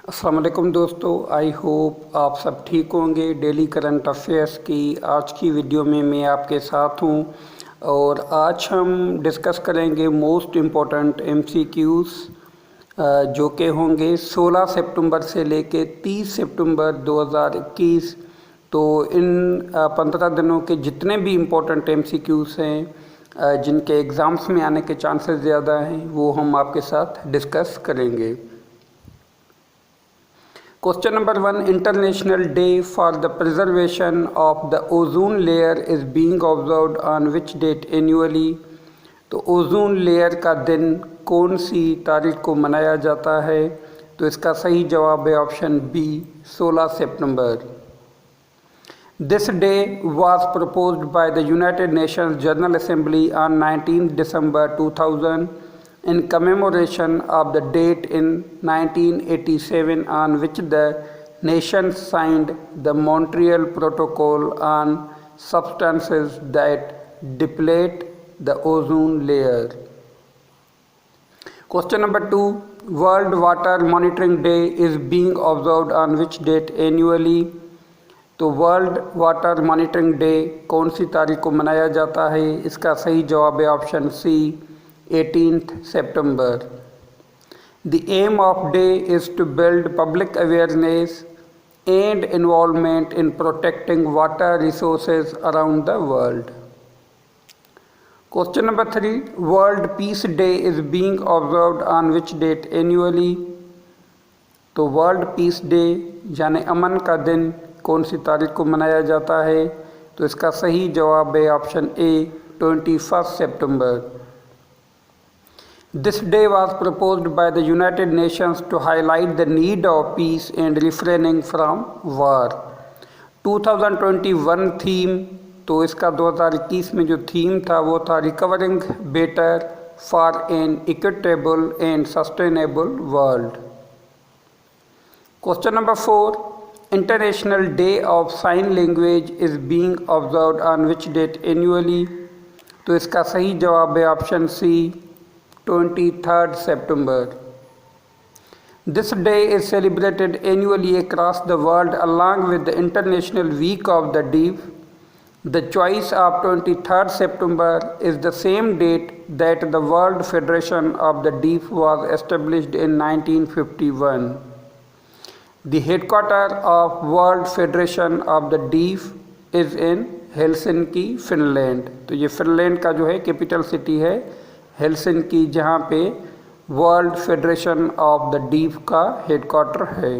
अस्सलाम वालेकुम दोस्तों, आई होप आप सब ठीक होंगे। डेली करंट अफेयर्स की आज की वीडियो में मैं आपके साथ हूं और आज हम डिस्कस करेंगे मोस्ट इम्पॉर्टेंट एमसीक्यूज़ जो कि होंगे 16 सितंबर से लेके 30 सितंबर 2021। तो इन 15 दिनों के जितने भी इम्पोर्टेंट एमसीक्यूज़ हैं जिनके एग्ज़ाम्स में आने के चांसेस ज़्यादा हैं वो हम आपके साथ डिस्कस करेंगे। Question number 1, International Day for the Preservation of the Ozone Layer is being observed on which date annually? तो ओजोन लेयर का दिन कौन सी तारीख को मनाया जाता है? तो इसका सही जवाब है ऑप्शन बी, 16 सितंबर। This day was proposed by the United Nations General Assembly on 19 December 2000 in commemoration of the date in 1987 on which the nations signed the Montreal Protocol on substances that deplete the ozone layer. Question number 2, World Water Monitoring Day is being observed on which date annually? तो world water monitoring day कौन सी तारीख को मनाया जाता है? इसका सही जवाब है option C, 18th September. The aim of day is to build public awareness and involvement in protecting water resources around the world. Question number 3, World Peace Day is being observed on which date annually? तो world peace day यानी अमन का दिन कौन सी तारीख को मनाया जाता है? तो इसका सही जवाब है option A, 21 September. This day was proposed by the United Nations to highlight the need of peace and refraining from war. 2021 theme, तो इसका 2021 में जो थीम था वो था recovering better for an equitable and sustainable world. Question number 4, International Day of Sign Language is being observed on which date annually? तो इसका सही जवाब है option C, 23rd September. This day is celebrated annually across the world along with the International Week of the Deaf. The choice of 23rd September is the same date that the World Federation of the Deaf was established in 1951. The headquarters of World Federation of the Deaf is in Helsinki, Finland. तो ये Finland का जो है capital city है Helsinki, जहाँ पे World Federation of the Deaf का headquarter है.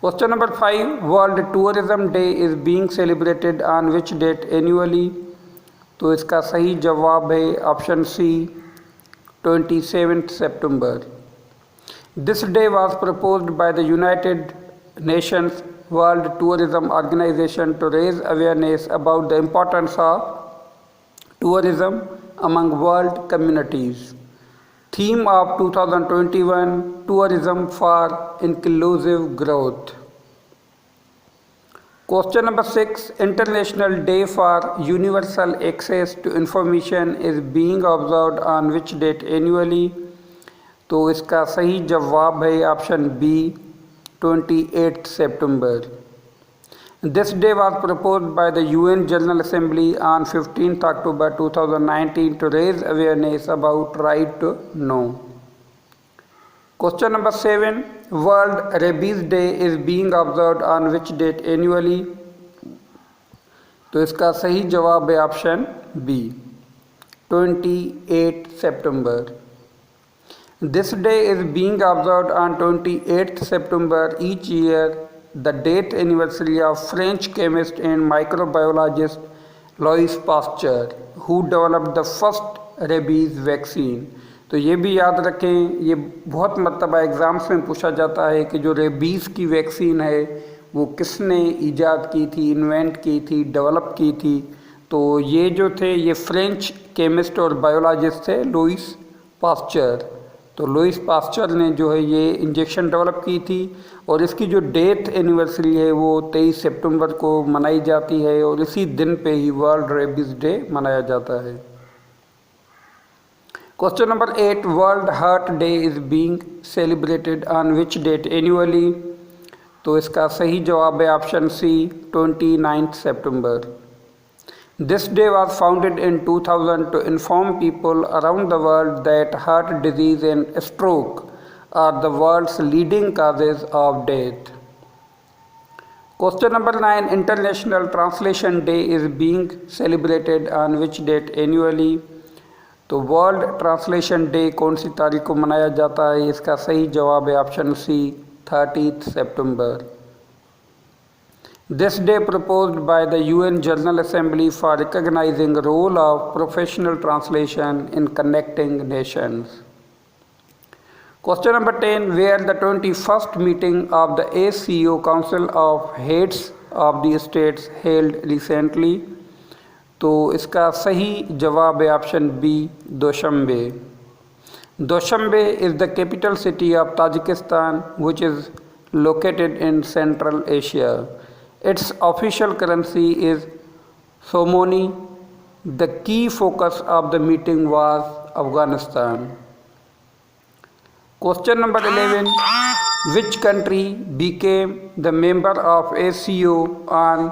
Question number 5, World Tourism Day is being celebrated on which date annually? तो इसका सही जवाब है option C, 27th September. This day was proposed by the United Nations World Tourism Organization to raise awareness about the importance of tourism among world communities. Theme of 2021, tourism for inclusive growth. Question number 6, International Day for Universal Access to Information is being observed on which date annually? तो इसका सही जवाब है option B, 28th September. This day was proposed by the UN General Assembly on 15th October 2019 to raise awareness about right to know. Question number 7, World Rabies Day is being observed on which date annually? तो इसका सही जवाब है option B, 28th September. This day is being observed on 28th September each year, the date anniversary of French chemist and microbiologist Louis Pasteur, who developed the first rabies vaccine. तो ये भी याद रखें, ये बहुत मरतबा एग्ज़ाम्स में पूछा जाता है कि जो रेबीज़ की वैक्सीन है वो किसने ईजाद की थी, इन्वेंट की थी, डेवलप की थी? तो ये जो थे ये फ्रेंच केमिस्ट और बायोलॉजिस्ट थे, लुइस पास्चर. तो लुइस पास्चर ने जो है ये इंजेक्शन डेवलप की थी और इसकी जो डेथ एनिवर्सरी है वो 23 सितंबर को मनाई जाती है और इसी दिन पे ही वर्ल्ड रेबीज़ डे मनाया जाता है. Question number 8, World Heart Day is being celebrated on which date annually? तो इसका सही जवाब है option C 29 September. This day was founded in 2000 to inform people around the world that heart disease and stroke are the world's leading causes of death. Question number 9, International Translation Day is being celebrated on which date annually? तो world translation day कौन सी तारीख को मनाया जाता है? इसका सही जवाब है ऑप्शन सी 30 सितंबर. This day proposed by the UN General Assembly for recognizing role of professional translation in connecting nations. Question number 10, where the 21st meeting of the ACO council of heads of the states held recently? तो इसका सही जवाब है option B Dushanbe. Dushanbe is the capital city of Tajikistan which is located in Central Asia. Its official currency is somoni. The key focus of the meeting was Afghanistan. Question number 11, which country Beckham the member of ACO on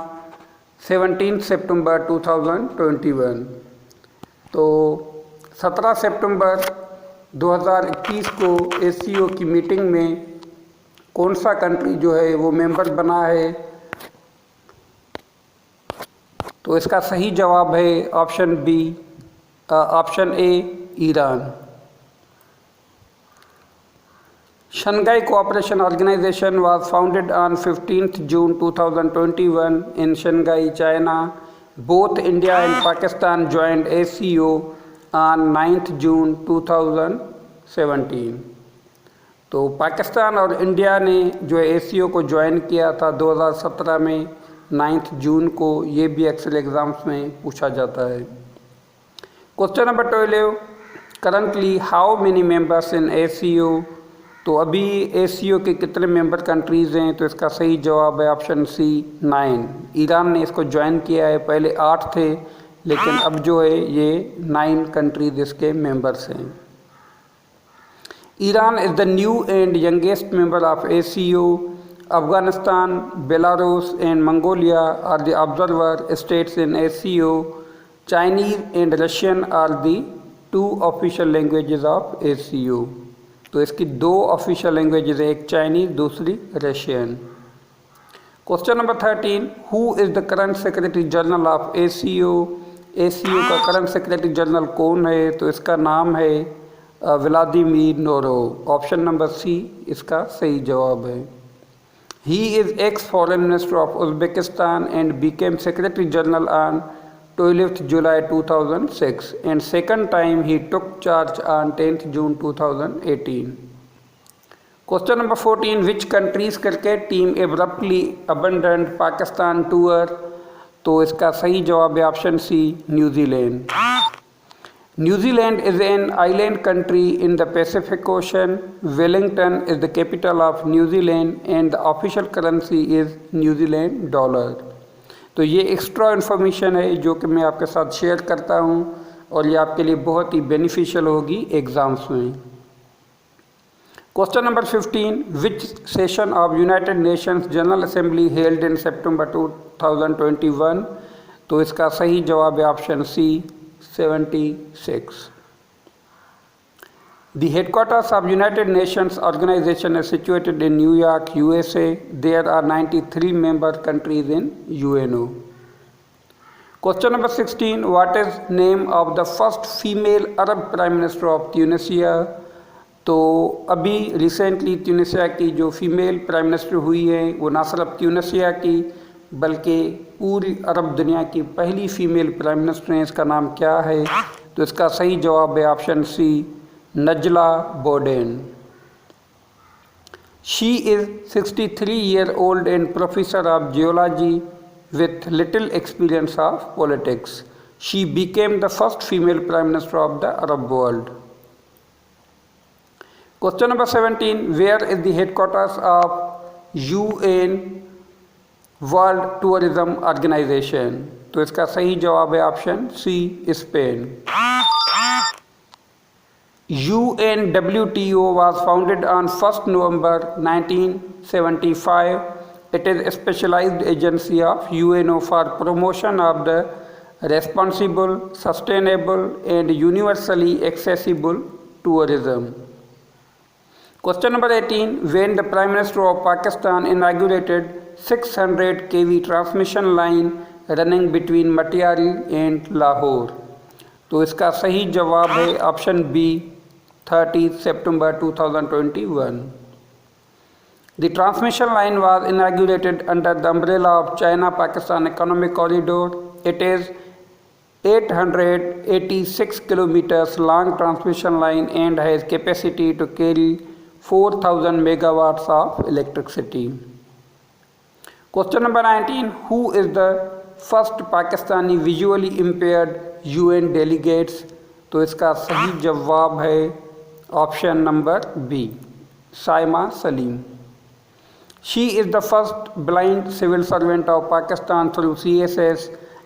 17 सितंबर 2021? तो 17 सितंबर 2021 को ACO की meeting में कौन सा country जो है वो member बना है? तो इसका सही जवाब है option B option A Iran. Shanghai Cooperation Organization was founded on 15th June 2021 in Shanghai, China. Both India and Pakistan joined ACO on 9th June 2017. तो पाकिस्तान और इंडिया ने जो ACO को ज्वाइन किया था 2017 में 9 जून को. ये भी एक्सेल एग्ज़ाम्स में पूछा जाता है. Question number 12, currently how many members in ACO? तो अभी ACO के कितने मेंबर कंट्रीज़ हैं? तो इसका सही जवाब है ऑप्शन सी 9. ईरान ने इसको ज्वाइन किया है. पहले 8 थे लेकिन अब जो है ये 9 कंट्रीज इसके मेंबर्स हैं. Iran is the new and youngest member of ACO. Afghanistan, Belarus and Mongolia are the observer states in ACO. Chinese and Russian are the 2 official languages of ACO. तो इसकी 2 ऑफिशियल लैंग्वेजेज है, एक Chinese दूसरी Russian. Question number 13, who is the current secretary general of ACO? ACO का current secretary general कौन है? तो इसका नाम है Vladimir Norov. Option number C इसका सही जवाब है. He is ex foreign minister of Uzbekistan and became secretary general on 12th July 2006 and second time he took charge on 10th June 2018. Question number 14, which country's cricket team abruptly abandoned Pakistan tour? तो इसका सही जवाब है option C न्यूजीलैंड. Zealand is an island country in the Pacific Ocean. Wellington is the capital of New Zealand and the official currency is New Zealand dollar. तो ये extra information है जो कि मैं आपके साथ शेयर करता हूँ और ये आपके लिए बहुत ही बेनिफिशियल होगी एग्ज़ाम्स में. Question number 15, which session of United Nations General Assembly held in सितंबर 2021? तो इसका सही जवाब है option C 76. The headquarters of United Nations Organization is situated in New York, USA. There are 93 member countries in UNO. Question number 16. What is name of the first female Arab Prime Minister of Tunisia? तो अभी recently Tunisia की जो female prime minister हुई है वो ना सिर्फ Tunisia की बल्कि पूरी अरब दुनिया की पहली फीमेल प्राइम मिनिस्टर हैं. इसका नाम क्या है? तो इसका सही जवाब है option C Najla Bouden. She is 63-year-old and professor of geology with little experience of politics. She became the first female prime minister of the Arab world. Question number 17. Where is the headquarters of UN World Tourism Organization? तो इसका सही जवाब है option C Spain. UNWTO was founded on 1st November 1975. It is a specialized agency of UNO for promotion of the responsible, sustainable and universally accessible tourism. Question number 18. When the Prime Minister of Pakistan inaugurated 600 kV transmission line running between Matiari and Lahore? तो इसका सही जवाब है option B 30 September 2021. The transmission line was inaugurated under the umbrella of China-Pakistan Economic Corridor. It is 886 kilometers long transmission line and has capacity to carry 4,000 megawatts of electricity. Question number 19. Who is the first Pakistani visually impaired UN delegates? तो इसका सही जवाब है option number B Saima Saleem. She is the first blind civil servant of Pakistan through CSS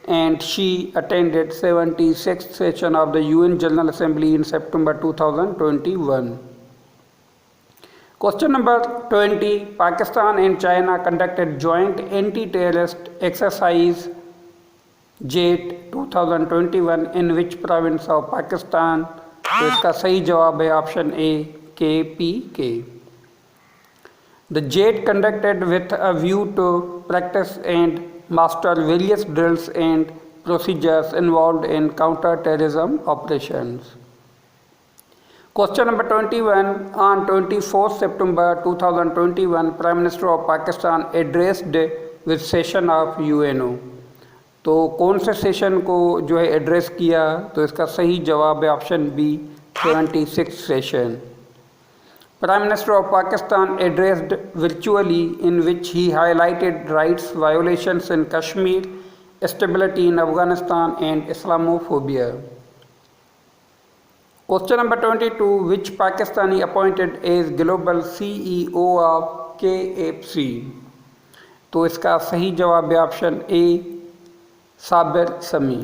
and she attended 76th session of the UN General Assembly in September 2021. Question number 20. Pakistan and China conducted joint anti-terrorist exercise JATE 2021 in which province of Pakistan? तो इसका सही जवाब है option A KPK. The JATE conducted with a view to practice and master various drills and procedures involved in counter-terrorism operations. Question number 21. On 24 September 2021, Prime Minister of Pakistan addressed with session of UNO. तो कौन से session को जो है address किया? तो इसका सही जवाब है option B 76th session. Prime Minister of Pakistan addressed virtually in which he highlighted rights violations in Kashmir, stability in Afghanistan and Islamophobia. Question number 22. Which Pakistani appointed as global CEO of KFC? तो इसका सही जवाब है option A Sabir समी.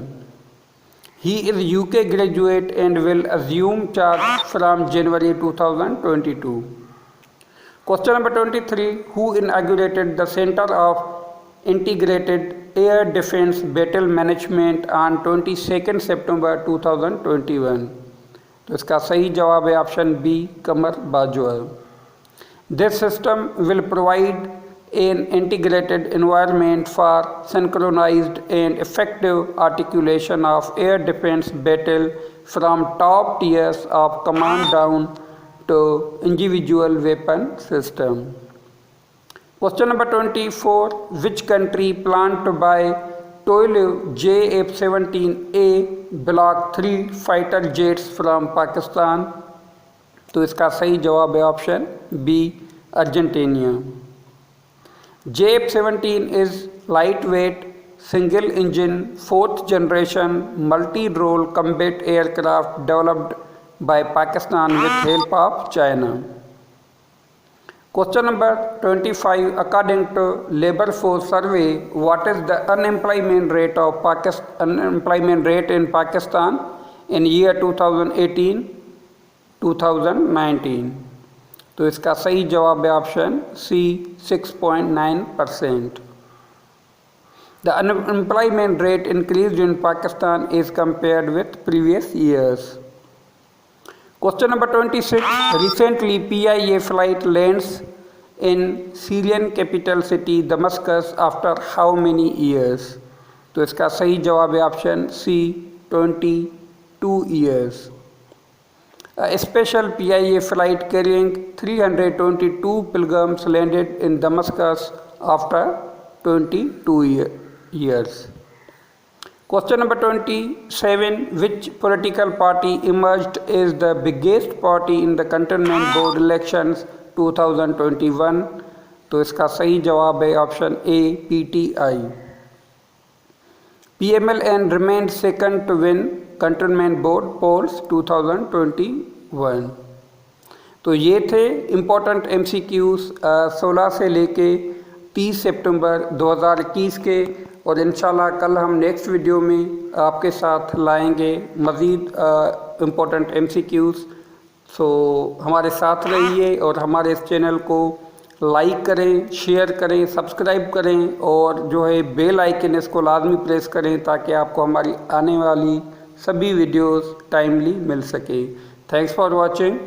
He is UK graduate and will assume charge from January 2022. Question number 23. Who inaugurated the Center of Integrated Air Defense Battle Management on 22nd September 2021? तो इसका सही जवाब है option B Qamar Bajwa. This system will provide an integrated environment for synchronized and effective articulation of air defense battle from top tiers of command down to individual weapon system. Question number 24. Which country planned to buy Tupolev JF-17A Block 3 fighter jets from Pakistan? तो इसका सही जवाब है option B Argentina. JF-17 is lightweight, single-engine, fourth-generation, multi-role combat aircraft developed by Pakistan with help of China. Question number 25. According to Labour Force Survey, what is the unemployment rate in Pakistan in year 2018-2019? तो इसका सही जवाब है option C 6.9%. The unemployment rate increased in Pakistan is compared with previous years. Question number 26. Recently PIA flight lands in Syrian capital city Damascus after how many years? तो इसका सही जवाब है option C 22 years. A special PIA flight carrying 322 pilgrims landed in Damascus after 22 years. Question number 27. Which political party emerged as the biggest party in the Cantonment Board elections 2021? तो इसका सही जवाब है option A PTI. PMLN remained second to win Cantonment Board polls 2021. तो ये थे important MCQs 16 से लेके 30 सितंबर 2021 के, और इंशाल्लाह कल हम नेक्स्ट वीडियो में आपके साथ लाएंगे मज़ीद इम्पोर्टेंट MCQs. सो हमारे साथ रहिए और हमारे इस चैनल को लाइक करें, शेयर करें, सब्सक्राइब करें और जो है बेल आइकन इसको लाजमी प्रेस करें ताकि आपको हमारी आने वाली सभी वीडियोस टाइमली मिल सके। Thanks for watching.